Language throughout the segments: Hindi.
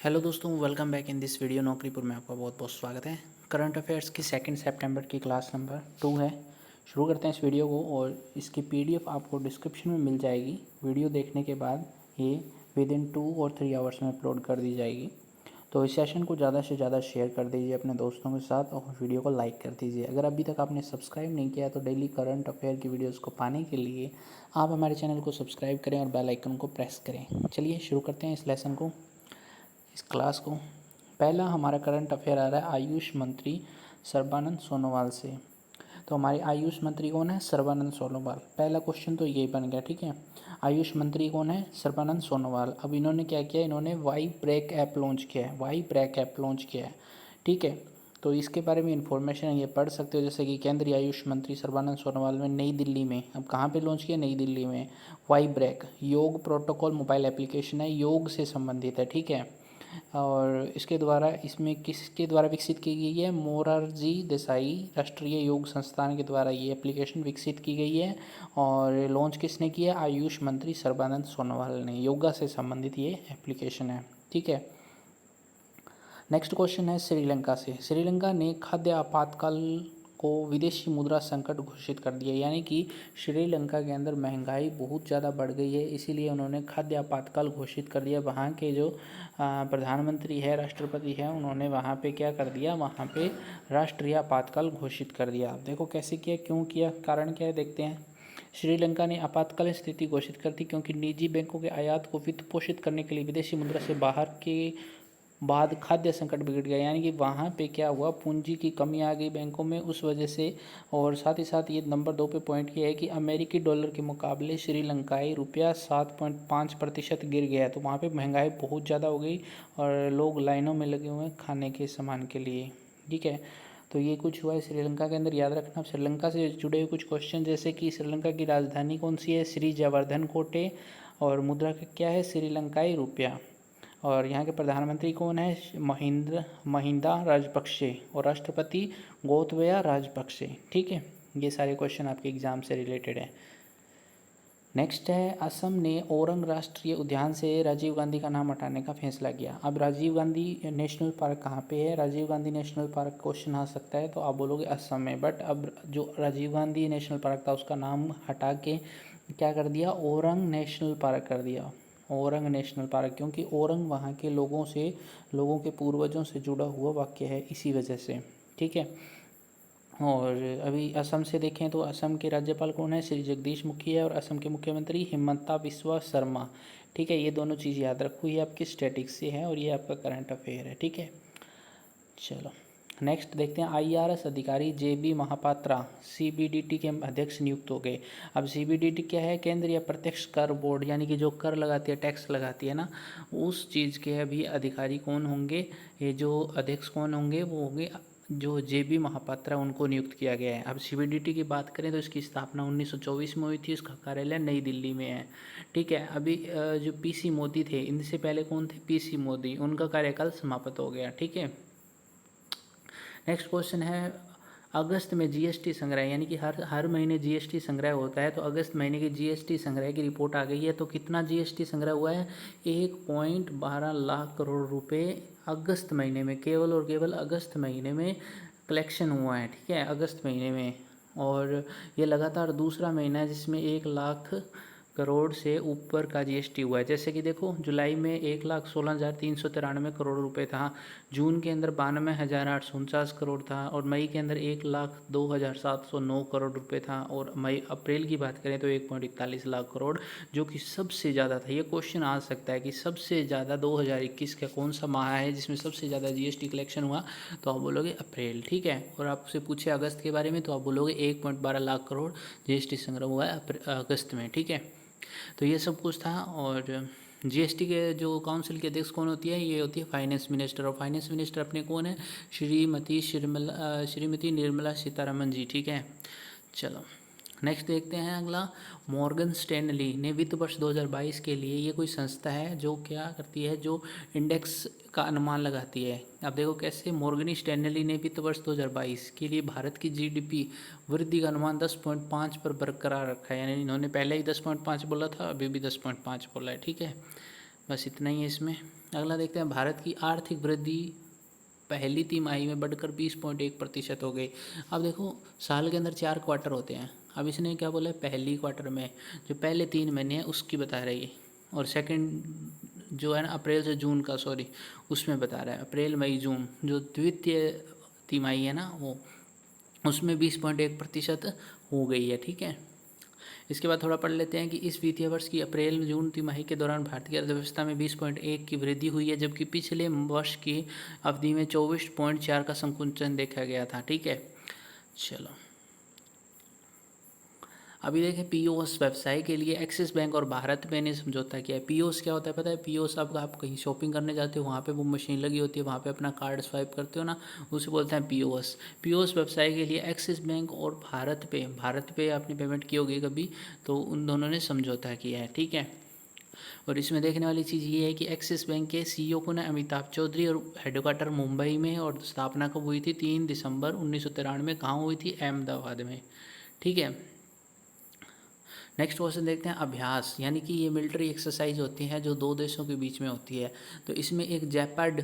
हेलो दोस्तों, welcome back in this video. Naukripur में आपका बहुत बहुत स्वागत है। करंट अफेयर्स की 2 सितंबर की क्लास नंबर 2 है। शुरू करते हैं इस वीडियो को और इसकी पीडीएफ आपको डिस्क्रिप्शन में मिल जाएगी। वीडियो देखने के बाद ये विद इन 2 और 3 आवर्स में अपलोड कर दी जाएगी। तो इस सेशन को ज़्यादा से ज़्यादा शेयर कर दीजिए अपने दोस्तों के साथ और वीडियो को लाइक कर दीजिए। अगर अभी तक आपने सब्सक्राइब नहीं किया तो डेली करंट अफेयर की वीडियोस को पाने के लिए आप हमारे चैनल को सब्सक्राइब करें और बेल आइकन को प्रेस करें। चलिए शुरू करते हैं इस लेसन को, इस क्लास को। पहला हमारा करंट अफेयर आ रहा है आयुष मंत्री सर्बानंद सोनोवाल से। तो हमारे आयुष मंत्री कौन है? सर्बानंद सोनोवाल। पहला क्वेश्चन तो यही बन गया, ठीक है। आयुष मंत्री कौन है? सर्बानंद सोनोवाल। अब इन्होंने क्या किया? इन्होंने वाई ब्रेक ऐप लॉन्च किया है। वाई ब्रेक ऐप लॉन्च किया है, ठीक है। तो इसके बारे में इंफॉर्मेशन ये पढ़ सकते हो, जैसे कि केंद्रीय आयुष मंत्री सर्बानंद सोनोवाल में नई दिल्ली में, अब कहाँ पे लॉन्च किया? नई दिल्ली में। वाई ब्रेक योग प्रोटोकॉल मोबाइल एप्लीकेशन है, योग से संबंधित है, ठीक है। और इसके द्वारा, इसमें किसके द्वारा विकसित की गई है? मोरारजी देसाई राष्ट्रीय योग संस्थान के द्वारा ये एप्लीकेशन विकसित की गई है। और लॉन्च किसने किया? आयुष मंत्री सर्बानंद सोनोवाल ने। योगा से संबंधित ये एप्लीकेशन है, ठीक है। नेक्स्ट क्वेश्चन है श्रीलंका से। श्रीलंका ने खाद्य आपातकाल को विदेशी मुद्रा संकट घोषित कर दिया, यानी कि श्रीलंका के अंदर महंगाई बहुत ज़्यादा बढ़ गई है, इसीलिए उन्होंने खाद्य आपातकाल घोषित कर दिया। वहाँ के जो प्रधानमंत्री है, राष्ट्रपति है, उन्होंने वहाँ पे क्या कर दिया? वहाँ पे राष्ट्रीय आपातकाल घोषित कर दिया। आप देखो कैसे किया, क्यों किया, कारण क्या है, देखते हैं। श्रीलंका ने आपातकालीन स्थिति घोषित कर दी क्योंकि निजी बैंकों के आयात को वित्त पोषित करने के लिए विदेशी मुद्रा से बाहर के बाद खाद्य संकट बिगड़ गया, यानी कि वहाँ पे क्या हुआ? पूंजी की कमी आ गई बैंकों में, उस वजह से। और साथ ही साथ ये नंबर 2 पे पॉइंट किया है कि अमेरिकी डॉलर के मुकाबले श्रीलंकाई रुपया 7.5% गिर गया है। तो वहाँ पे महंगाई बहुत ज़्यादा हो गई और लोग लाइनों में लगे हुए हैं खाने के सामान के लिए, ठीक है। तो ये कुछ हुआ है श्रीलंका के अंदर, याद रखना। श्रीलंका से जुड़े हुए कुछ क्वेश्चन, जैसे कि श्रीलंका की राजधानी कौन सी है? श्री जयवर्धन कोटे। और मुद्रा का क्या है? श्रीलंकाई रुपया। और यहाँ के प्रधानमंत्री कौन है? महिंदा राजपक्षे। और राष्ट्रपति गोतबया राजपक्षे, ठीक है। ये सारे क्वेश्चन आपके एग्जाम से रिलेटेड है। नेक्स्ट है, असम ने ओरंग राष्ट्रीय उद्यान से राजीव गांधी का नाम हटाने का फैसला किया। अब राजीव गांधी नेशनल पार्क कहाँ पे है? Rajiv Gandhi national park question आ सकता है, तो आप बोलोगे असम में। बट अब जो राजीव गांधी नेशनल पार्क था उसका नाम हटा के क्या कर दिया? ओरंग नेशनल पार्क कर दिया। ओरंग नेशनल पार्क, क्योंकि ओरंग वहाँ के लोगों के पूर्वजों से जुड़ा हुआ वाक्य है, इसी वजह से, ठीक है। और अभी असम से देखें तो असम के राज्यपाल कौन है? श्री जगदीश मुखी है। और असम के मुख्यमंत्री हिमंता बिस्वा शर्मा, ठीक है। ये दोनों चीज़ याद रखो, ये आपकी स्टैटिक्स से है और ये आपका करंट अफेयर है, ठीक है। चलो नेक्स्ट देखते हैं। आईआरएस अधिकारी जेबी महापात्रा सीबीडीटी के अध्यक्ष नियुक्त हो गए। अब सीबीडीटी क्या है? केंद्रीय प्रत्यक्ष कर बोर्ड, यानी कि जो कर लगाती है, टैक्स लगाती है ना, उस चीज़ के अभी अधिकारी कौन होंगे? ये जो अध्यक्ष कौन होंगे? वो होंगे जो जेबी महापात्रा, उनको नियुक्त किया गया है। अब सीबीडीटी की बात करें तो इसकी स्थापना 1924 में हुई थी। इसका कार्यालय नई दिल्ली में है, ठीक है। अभी जो पीसी मोदी थे, इनसे पहले कौन थे? पीसी मोदी, उनका कार्यकाल समाप्त हो गया, ठीक है। नेक्स्ट क्वेश्चन है, अगस्त में जीएसटी संग्रह, यानी कि हर महीने जीएसटी संग्रह होता है, तो अगस्त महीने की जीएसटी संग्रह की रिपोर्ट आ गई है। तो कितना जीएसटी संग्रह हुआ है? 1.12 लाख करोड़ रुपए अगस्त महीने में, केवल और केवल अगस्त महीने में कलेक्शन हुआ है, ठीक है, अगस्त महीने में। और ये लगातार दूसरा महीना है जिसमें 1 लाख करोड़ से ऊपर का जीएसटी हुआ है। जैसे कि देखो, जुलाई में 1,16,393 करोड़ रुपए था, जून के अंदर 92,849 करोड़ था, और मई के अंदर 1,02,709 करोड़ रुपए था, और अप्रैल की बात करें तो 1.41 लाख करोड़, जो कि सबसे ज़्यादा था। ये क्वेश्चन आ सकता है कि सबसे ज़्यादा 2021 का कौन सा माह है जिसमें सबसे ज़्यादा जीएसटी कलेक्शन हुआ? तो आप बोलोगे अप्रैल, ठीक है। और आपसे पूछे अगस्त के बारे में तो आप बोलोगे 1.12 लाख करोड़ जीएसटी संग्रह हुआ है अगस्त में, ठीक है। तो ये सब कुछ था। और जीएसटी के जो काउंसिल की अध्यक्ष कौन होती है? ये होती है फाइनेंस मिनिस्टर। और फाइनेंस मिनिस्टर अपने कौन है? श्रीमती निर्मला सीतारमन जी, ठीक है। चलो नेक्स्ट देखते हैं अगला। मॉर्गन स्टैनली ने वित्त वर्ष 2022 के लिए, ये कोई संस्था है जो क्या करती है? जो इंडेक्स का अनुमान लगाती है। अब देखो कैसे, मॉर्गन स्टैनली ने वित्त वर्ष 2022 के लिए भारत की जीडीपी वृद्धि का अनुमान 10.5 पर बरकरार रखा है, यानी इन्होंने पहले ही 10.5 बोला था, अभी भी 10.5 बोला है, ठीक है। बस इतना ही है इसमें। अगला देखते हैं, भारत की आर्थिक वृद्धि पहली तिमाही में बढ़कर 20.1% हो गई। अब देखो साल के अंदर 4 क्वार्टर होते हैं, अब इसने क्या बोला है, पहली क्वार्टर में जो पहले 3 महीने हैं उसकी बता रही है, और सेकंड जो है ना अप्रैल से जून का, सॉरी उसमें बता रहा है, अप्रैल मई जून जो द्वितीय तिमाही है ना वो, उसमें 20.1% हो गई है। ठीक है, इसके बाद थोड़ा पढ़ लेते हैं कि इस वित्तीय वर्ष की अप्रैल जून तिमाही के दौरान भारतीय अर्थव्यवस्था में 20.1 की वृद्धि हुई है, जबकि पिछले वर्ष की अवधि में 24.4 का संकुचन देखा गया था। ठीक है, चलो अभी देखें, पीओएस व्यवसाय के लिए एक्सिस बैंक और भारत पे ने समझौता किया है। पीओएस क्या होता है पता है? पीओएस आप कहीं शॉपिंग करने जाते हो, वहाँ पे वो मशीन लगी होती है, वहाँ पे अपना कार्ड स्वाइप करते हो ना, उसे बोलते हैं पीओएस। पीओएस व्यवसाय के लिए एक्सिस बैंक और भारत पे आपने पेमेंट की होगी कभी, तो उन दोनों ने समझौता किया है। ठीक है, और इसमें देखने वाली चीज़ ये है कि एक्सिस बैंक के सीईओ को ना अमिताभ चौधरी, और हेडक्वार्टर मुंबई में, और स्थापना कब हुई थी? 3 दिसंबर 1993 में। कहाँ हुई थी? अहमदाबाद में। ठीक है, नेक्स्ट क्वेश्चन देखते हैं, अभ्यास यानी कि ये मिलिट्री एक्सरसाइज होती है जो 2 देशों के बीच में होती है। तो इसमें एक जैपाड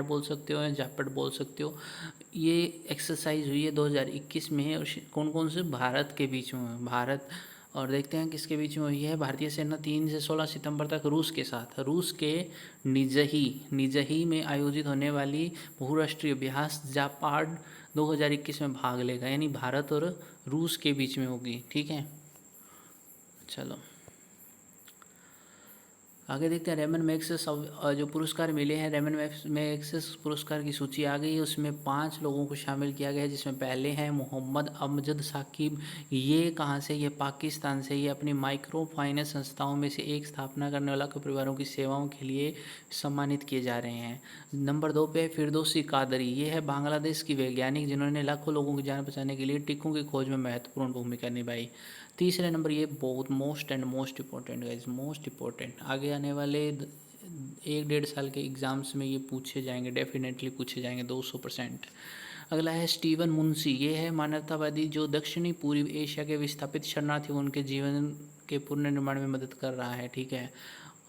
बोल सकते हो या जैपड बोल सकते हो, ये एक्सरसाइज हुई है 2021 में, और कौन कौन से? भारत के बीच में, भारत और देखते हैं किसके बीच में हुई है। भारतीय सेना 3 से 16 सितंबर तक रूस के साथ, रूस के निजही में आयोजित होने वाली बहुराष्ट्रीय अभ्यास जापाड 2021 में भाग लेगा, यानी भारत और रूस के बीच में होगी। ठीक है, चलो आगे देखते हैं, रेमन मैग्सेस जो पुरस्कार मिले हैं, रेमन मैग्सेस पुरस्कार की सूची आ गई है। उसमें 5 लोगों को शामिल किया गया है, जिसमें पहले हैं मोहम्मद अमजद साकिब। ये कहाँ से? ये पाकिस्तान से। ये अपनी माइक्रो फाइनेंस संस्थाओं में से एक स्थापना करने वाला के परिवारों की सेवाओं के लिए सम्मानित किए जा रहे हैं। नंबर 2 पे फिरदौसी कादरी, ये है बांग्लादेश की वैज्ञानिक जिन्होंने लाखों लोगों की जान बचाने के लिए टीकों की खोज में महत्वपूर्ण भूमिका निभाई। तीसरे नंबर, ये बहुत most important guys, most important, आगे आने वाले 1-1.5 साल के एग्ज़ाम्स में ये पूछे जाएंगे, डेफिनेटली पूछे जाएंगे 200%। अगला है स्टीवन मुंशी, ये है मानवतावादी जो दक्षिणी पूर्व एशिया के विस्थापित शरणार्थियों उनके जीवन के पुनर्निर्माण में मदद कर रहा है। ठीक है,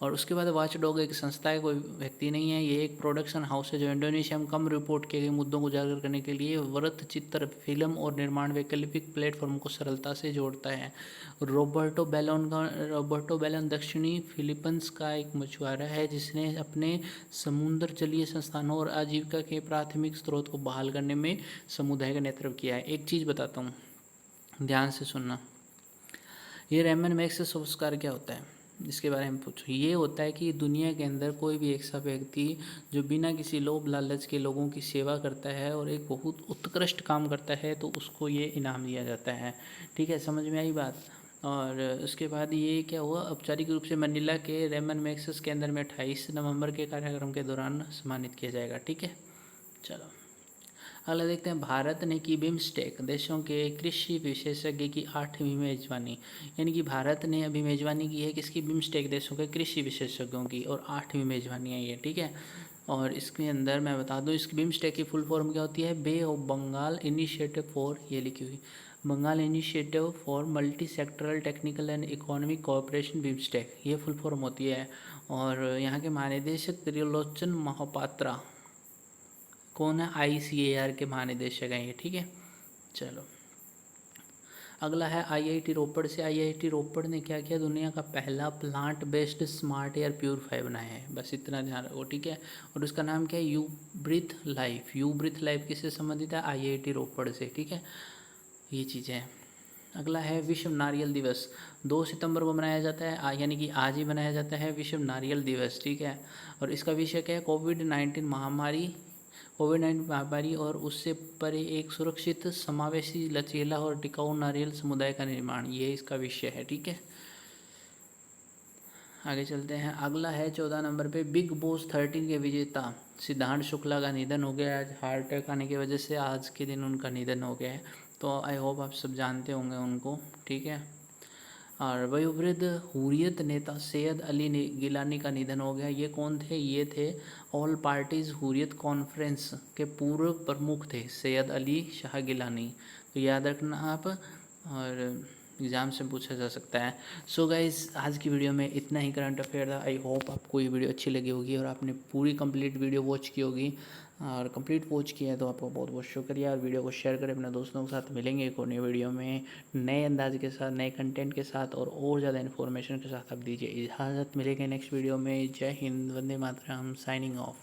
और उसके बाद वॉच डॉग एक संस्था है, कोई व्यक्ति नहीं है, ये एक प्रोडक्शन हाउस है जो इंडोनेशिया में कम रिपोर्ट किए गए मुद्दों को उजागर करने के लिए वृत्तचित्र फिल्म और निर्माण वैकल्पिक प्लेटफॉर्म को सरलता से जोड़ता है। रॉबर्टो बेलन दक्षिणी फिलीपींस का एक मछुआरा है जिसने अपने समुद्र जलीय संस्थानों और आजीविका के प्राथमिक स्रोत को बहाल करने में समुदाय का नेतृत्व किया है। एक चीज़ बताता हूँ, ध्यान से सुनना, ये रेमन मैग्सेस पुरस्कार क्या होता है इसके बारे में पूछो। ये होता है कि दुनिया के अंदर कोई भी ऐसा व्यक्ति जो बिना किसी लोभ लालच के लोगों की सेवा करता है और एक बहुत उत्कृष्ट काम करता है, तो उसको ये इनाम दिया जाता है। ठीक है, समझ में आई बात। और उसके बाद ये क्या हुआ, औपचारिक रूप से मनीला के रेमन मैग्सेस के अंदर में 28 नवंबर के कार्यक्रम के दौरान सम्मानित किया जाएगा। ठीक है, चलो अगला देखते हैं, भारत ने की बिम्स्टेक देशों के कृषि विशेषज्ञ की 8वीं मेजबानी, यानी कि भारत ने अभी मेजबानी की है किसकी? बिम्स्टेक देशों के कृषि विशेषज्ञों की, और 8वीं मेजबानी है ये। ठीक है, और इसके अंदर मैं बता दूं, इसकी बिम्स्टेक की फुल फॉर्म क्या होती है? Bay of Bengal initiative for, ये लिखी हुई, Bengal initiative for multi sectoral technical and economic cooperation, BIMSTEC, ये फुल फॉर्म होती है। और यहाँ के महानिदेशक त्रिलोचन महापात्रा कौन है? ICAR के महानिदेशक हैं ये। ठीक है, चलो अगला है IIT रोपड़ से। IIT रोपड़ ने क्या किया? दुनिया का पहला plant based smart air purifier बनाया है, बस इतना ध्यान रखो। ठीक है, और उसका नाम क्या है? यू ब्रीथ लाइफ किससे संबंधित है? IIT रोपड़ से। ठीक है, ये चीज़ें हैं। अगला है विश्व नारियल दिवस, 2 सितंबर को मनाया जाता है, यानी कि आज ही मनाया जाता है विश्व नारियल दिवस। ठीक है, और इसका विषय क्या है? कोविड-19 महामारी और उससे परे एक सुरक्षित, समावेशी, लचीला और टिकाऊ नारियल समुदाय का निर्माण, ये इसका विषय है। ठीक है, आगे चलते हैं। अगला है 14 नंबर पे, बिग बॉस 13 के विजेता सिद्धांत शुक्ला का निधन हो गया आज, हार्ट अटैक आने की वजह से आज के दिन उनका निधन हो गया है। तो आई होप आप सब जानते होंगे उनको। ठीक है, और वयोवृद्ध हुर्रियत नेता सैयद अली गिलानी का निधन हो गया। ये कौन थे? ये थे ऑल पार्टीज़ हुर्रियत कॉन्फ्रेंस के पूर्व प्रमुख थे, सैयद अली शाह गिलानी, तो याद रखना आप। और एग्ज़ाम से पूछा जा सकता है। सो गाइज़, आज की वीडियो में इतना ही करंट अफेयर था। आई होप आपको ये वीडियो अच्छी लगी होगी और आपने पूरी कंप्लीट वीडियो वॉच की होगी। और कंप्लीट वॉच किया है तो आपका बहुत बहुत शुक्रिया। और वीडियो को शेयर करें अपने दोस्तों के साथ। मिलेंगे एक और नई वीडियो में नए अंदाज के साथ, नए कंटेंट के साथ और ज़्यादा इन्फॉर्मेशन के साथ। आप दीजिए इजाज़त, मिलेंगे नेक्स्ट वीडियो में। जय हिंद, वंदे मातरम, साइनिंग ऑफ।